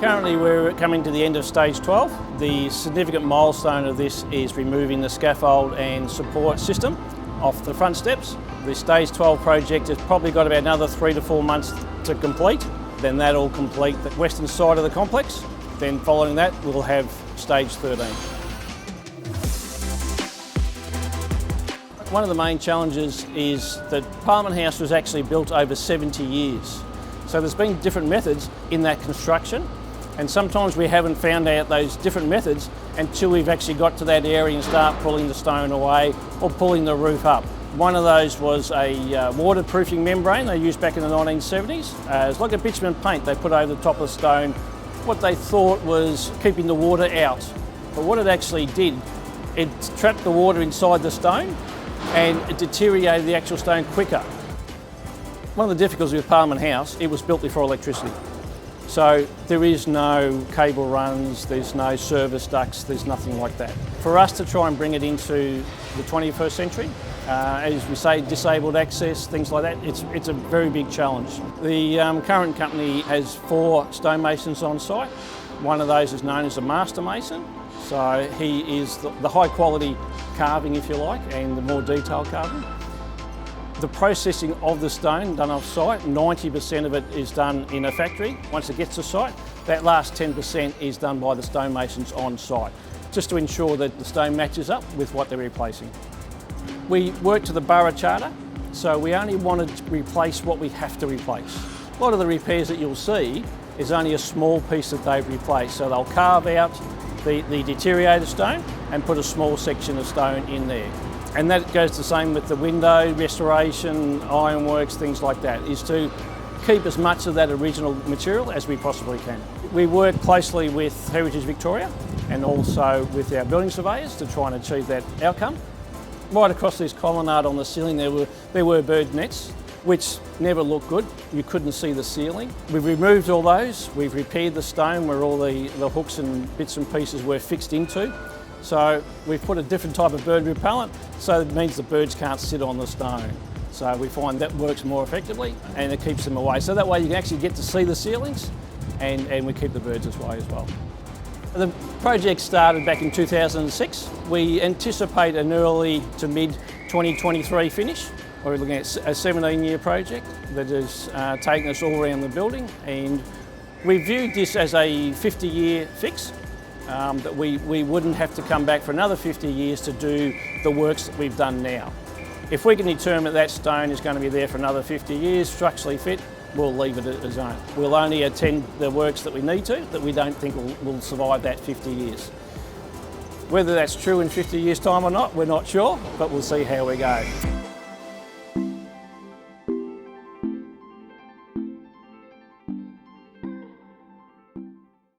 Currently we're coming to the end of stage 12. The significant milestone of this is removing the scaffold and support system off the front steps. The stage 12 project has probably got about another 3 to 4 months to complete. Then that'll complete the western side of the complex. Then following that we'll have stage 13. One of the main challenges is that Parliament House was actually built over 70 years. So there's been different methods in that construction, and sometimes we haven't found out those different methods until we've actually got to that area and start pulling the stone away or pulling the roof up. One of those was a waterproofing membrane they used back in the 1970s. It's like a bitumen paint they put over the top of the stone. What they thought was keeping the water out, but what it actually did, it trapped the water inside the stone and it deteriorated the actual stone quicker. One of the difficulties with Parliament House, it was built before electricity. So there is no cable runs, there's no service ducts, there's nothing like that. For us to try and bring it into the 21st century, as we say, disabled access, things like that, it's a very big challenge. The current company has 4 stonemasons on site. One of those is known as a master mason. So he is the high quality carving, if you like, and the more detailed carving. The processing of the stone done off site, 90% of it is done in a factory. Once it gets to site, that last 10% is done by the stonemasons on site, just to ensure that the stone matches up with what they're replacing. We work to the borough charter, so we only wanted to replace what we have to replace. A lot of the repairs that you'll see is only a small piece that they've replaced, so they'll carve out the deteriorated stone and put a small section of stone in there. And that goes the same with the window restoration, ironworks, things like that, is to keep as much of that original material as we possibly can. We work closely with Heritage Victoria and also with our building surveyors to try and achieve that outcome. Right across this colonnade on the ceiling there were bird nets, which never looked good. You couldn't see the ceiling. We've removed all those. We've repaired the stone where all the hooks and bits and pieces were fixed into. So we've put a different type of bird repellent, so it means the birds can't sit on the stone. So we find that works more effectively and it keeps them away. So that way you can actually get to see the ceilings and we keep the birds away as well. The project started back in 2006. We anticipate an early to mid 2023 finish. We're looking at a 17-year project that has taken us all around the building, and we viewed this as a 50-year fix. That we wouldn't have to come back for another 50 years to do the works that we've done now. If we can determine that stone is going to be there for another 50 years, structurally fit, we'll leave it as own. We'll only attend the works that we need to, that we don't think will survive that 50 years. Whether that's true in 50 years' time or not, we're not sure, but we'll see how we go.